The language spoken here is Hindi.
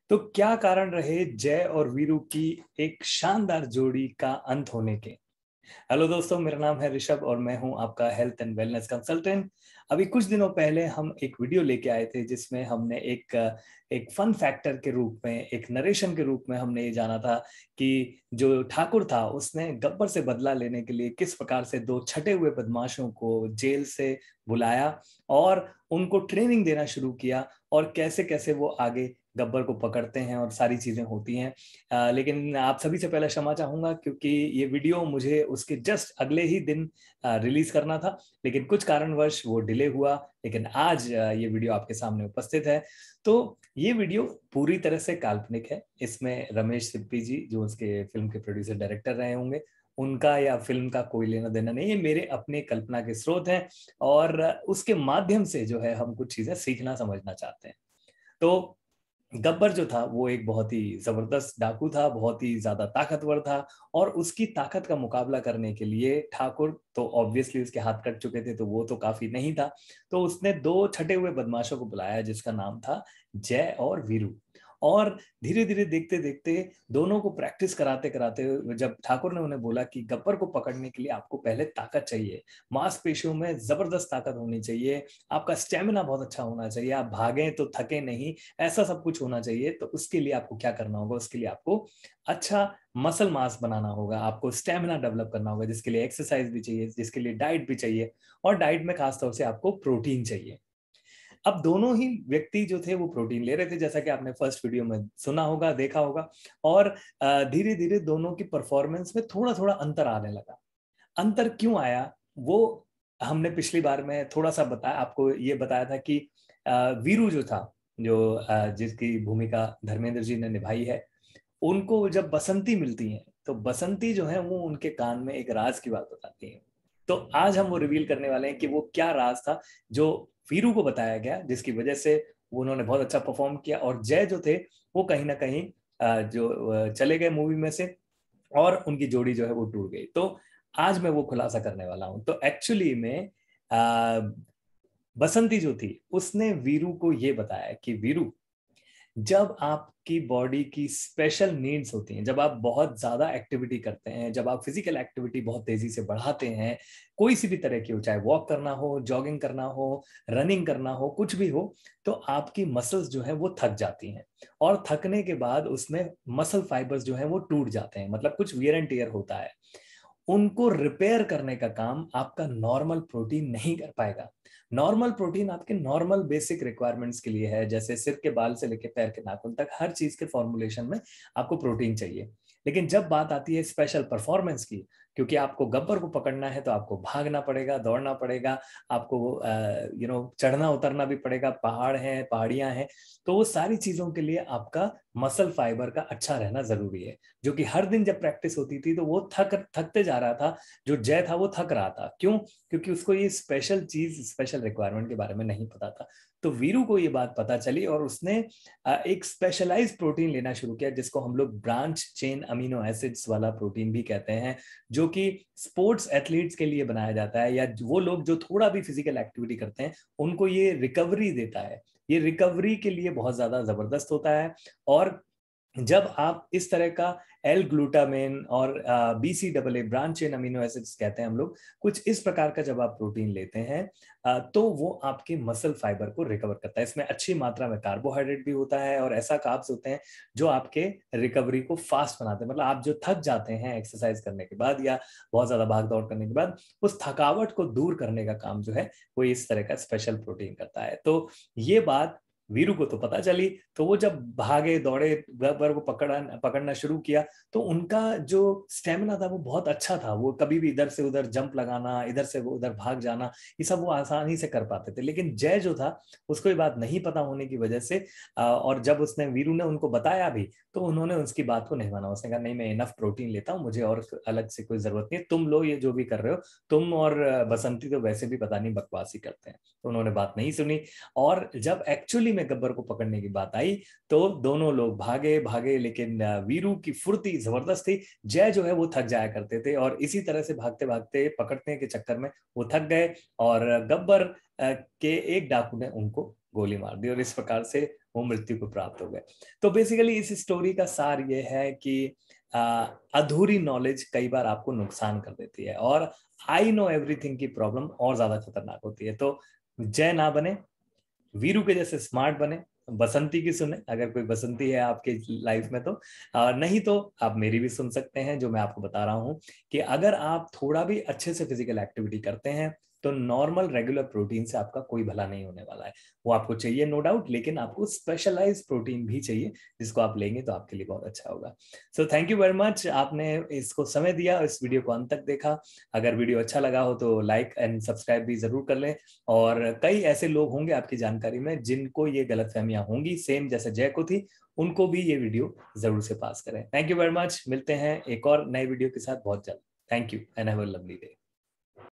तो क्या कारण रहे जय और वीरू की एक शानदार जोड़ी का अंत होने के। हेलो दोस्तों, मेरा नाम है ऋषभ और मैं हूं आपका हेल्थ एंड वेलनेस कंसल्टेंट। अभी कुछ दिनों पहले हम एक वीडियो लेके आए थे जिसमें हमने एक फन फैक्टर के रूप में, एक नरेशन के रूप में हमने ये जाना था कि जो ठाकुर था उसने गब्बर से बदला लेने के लिए किस प्रकार से दो छटे हुए बदमाशों को जेल से बुलाया और उनको ट्रेनिंग देना शुरू किया और कैसे कैसे वो आगे गब्बर को पकड़ते हैं और सारी चीजें होती हैं। लेकिन आप सभी से पहले क्षमा चाहूंगा क्योंकि ये वीडियो मुझे उसके जस्ट अगले ही दिन रिलीज करना था, लेकिन कुछ कारणवश वो डिले हुआ। लेकिन आज ये वीडियो आपके सामने उपस्थित है। तो ये वीडियो पूरी तरह से काल्पनिक है। इसमें रमेश सिप्पी जी, जो उसके फिल्म के प्रोड्यूसर डायरेक्टर रहे होंगे, उनका या फिल्म का कोई लेना देना नहीं है। मेरे अपने कल्पना के स्रोत हैं और उसके माध्यम से जो है हम कुछ चीजें सीखना समझना चाहते हैं। तो गब्बर जो था वो एक बहुत ही जबरदस्त डाकू था, बहुत ही ज्यादा ताकतवर था और उसकी ताकत का मुकाबला करने के लिए ठाकुर तो ऑब्वियसली उसके हाथ कट चुके थे, तो वो तो काफी नहीं था। तो उसने दो छठे हुए बदमाशों को बुलाया जिसका नाम था जय और वीरू। और धीरे धीरे देखते देखते दोनों को प्रैक्टिस कराते कराते जब ठाकुर ने उन्हें बोला कि गब्बर को पकड़ने के लिए आपको पहले ताकत चाहिए, मांसपेशियों में जबरदस्त ताकत होनी चाहिए, आपका स्टेमिना बहुत अच्छा होना चाहिए, आप भागें तो थके नहीं, ऐसा सब कुछ होना चाहिए। तो उसके लिए आपको क्या करना होगा, उसके लिए आपको अच्छा मसल मास बनाना होगा, आपको स्टेमिना डेवलप करना होगा, जिसके लिए एक्सरसाइज भी चाहिए, जिसके लिए डाइट भी चाहिए और डाइट में खासतौर से आपको प्रोटीन चाहिए। अब दोनों ही व्यक्ति जो थे वो प्रोटीन ले रहे थे, जैसा कि आपने फर्स्ट वीडियो में सुना होगा, देखा होगा। और धीरे धीरे दोनों की परफॉर्मेंस में थोड़ा थोड़ा अंतर आने लगा। अंतर क्यों आया वो हमने पिछली बार में थोड़ा सा बताया, आपको ये बताया था कि वीरू जो था, जो जिसकी भूमिका धर्मेंद्र जी ने निभाई है, उनको जब बसंती मिलती है तो बसंती जो है वो उनके कान में एक राज की बात बताती है। तो आज हम वो रिवील करने वाले हैं कि वो क्या राज था जो वीरू को बताया गया, जिसकी वजह से उन्होंने बहुत अच्छा परफॉर्म किया और जय जो थे वो कहीं ना कहीं जो चले गए मूवी में से और उनकी जोड़ी जो है वो टूट गई। तो आज मैं वो खुलासा करने वाला हूं। तो एक्चुअली में बसंती जो थी उसने वीरू को ये बताया कि वीरू, जब आपकी बॉडी की स्पेशल नीड्स होती हैं, जब आप बहुत ज्यादा एक्टिविटी करते हैं, जब आप फिजिकल एक्टिविटी बहुत तेजी से बढ़ाते हैं, कोई सी भी तरह की हो, चाहे वॉक करना हो, जॉगिंग करना हो, रनिंग करना हो, कुछ भी हो, तो आपकी मसल्स जो है वो थक जाती हैं और थकने के बाद उसमें मसल फाइबर्स जो है वो टूट जाते हैं, मतलब कुछ वियर एंड टियर होता है। उनको रिपेयर करने का काम आपका नॉर्मल प्रोटीन नहीं कर पाएगा। नॉर्मल प्रोटीन आपके नॉर्मल बेसिक रिक्वायरमेंट्स के लिए है, जैसे सिर के बाल से लेकर पैर के नाखून तक हर चीज के फॉर्मुलेशन में आपको प्रोटीन चाहिए। लेकिन जब बात आती है स्पेशल परफॉर्मेंस की, क्योंकि आपको गब्बर को पकड़ना है तो आपको भागना पड़ेगा, दौड़ना पड़ेगा, आपको चढ़ना उतरना भी पड़ेगा, पहाड़ हैं, पहाड़ियां हैं, तो वो सारी चीजों के लिए आपका मसल फाइबर का अच्छा रहना जरूरी है। जो कि हर दिन जब प्रैक्टिस होती थी तो वो थकते जा रहा था, जो जय था वो थक रहा था। क्यों? क्योंकि उसको ये स्पेशल चीज, स्पेशल रिक्वायरमेंट के बारे में नहीं पता था। तो वीरू को ये बात पता चली और उसने एक स्पेशलाइज प्रोटीन लेना शुरू किया जिसको हम लोग ब्रांच चेन अमीनो एसिड्स वाला प्रोटीन भी कहते हैं, जो कि स्पोर्ट्स एथलीट्स के लिए बनाया जाता है, या वो लोग जो थोड़ा भी फिजिकल एक्टिविटी करते हैं उनको ये रिकवरी देता है। ये रिकवरी के लिए बहुत ज्यादा जबरदस्त होता है। और जब आप इस तरह का एल ग्लूटामेन और BCAA branch chain amino acids कहते हैं हम लोग, कुछ इस प्रकार का जब आप प्रोटीन लेते हैं तो वो आपके मसल फाइबर को रिकवर करता है। इसमें अच्छी मात्रा में कार्बोहाइड्रेट भी होता है और ऐसा कार्ब्स होते हैं जो आपके रिकवरी को फास्ट बनाते हैं। मतलब आप जो थक जाते हैं एक्सरसाइज करने के बाद या बहुत ज्यादा भाग दौड़ करने के बाद, उस थकावट को दूर करने का काम जो है वो इस तरह का स्पेशल प्रोटीन करता है। तो ये बात वीरू को तो पता चली, तो वो जब भागे दौड़े, गब्बर को पकड़ना शुरू किया, तो उनका जो स्टेमिना था वो बहुत अच्छा था। वो कभी भी इधर से उधर जंप लगाना, इधर से वो उधर भाग जाना, ये सब वो आसानी से कर पाते थे। लेकिन जय जो था उसको ये बात नहीं पता होने की वजह से और जब उसने वीरू ने उनको बताया भी तो उन्होंने उसकी बात को नहीं माना। उसने कहा नहीं, मैं इनफ प्रोटीन लेता हूँ, मुझे और अलग से कोई जरूरत नहीं है, तुम लो ये जो भी कर रहे हो, तुम और बसंती तो वैसे भी पता नहीं बकवास ही करते हैं। तो उन्होंने बात नहीं सुनी और जब एक्चुअली में गब्बर को पकड़ने की बात आई तो दोनों लोग भागे भागे, लेकिन वीरू की फुर्ती जबरदस्त थी। जय जो है वो थक जाया करते थे और इसी तरह से भागते भागते पकड़ने के चक्कर में वो थक गए और गब्बर के एक डाकू ने उनको गोली मार दी और इस प्रकार से वो मृत्यु को प्राप्त हो गए। तो बेसिकली इस स्टोरी का सार ये है कि अधूरी नॉलेज कई बार आपको नुकसान कर देती है, और आई नो एवरीथिंग की प्रॉब्लम और ज्यादा खतरनाक होती है। तो जय ना बने, वीरू के जैसे स्मार्ट बने, बसंती की सुने अगर कोई बसंती है आपके लाइफ में तो, नहीं तो आप मेरी भी सुन सकते हैं, जो मैं आपको बता रहा हूं कि अगर आप थोड़ा भी अच्छे से फिजिकल एक्टिविटी करते हैं तो नॉर्मल रेगुलर प्रोटीन से आपका कोई भला नहीं होने वाला है। वो आपको चाहिए नो डाउट, लेकिन आपको स्पेशलाइज प्रोटीन भी चाहिए, जिसको आप लेंगे तो आपके लिए बहुत अच्छा होगा। So thank you very much, आपने इसको समय दिया, इस वीडियो को अंत तक देखा। अगर वीडियो अच्छा लगा हो तो लाइक एंड सब्सक्राइब भी जरूर कर लें। और कई ऐसे लोग होंगे आपकी जानकारी में जिनको ये गलतफहमियां होंगी, सेम जैसे जय को थी, उनको भी ये वीडियो जरूर से पास करें। थैंक यू वेरी मच, मिलते हैं एक और नए वीडियो के साथ बहुत जल्द। Thank you and have a lovely day.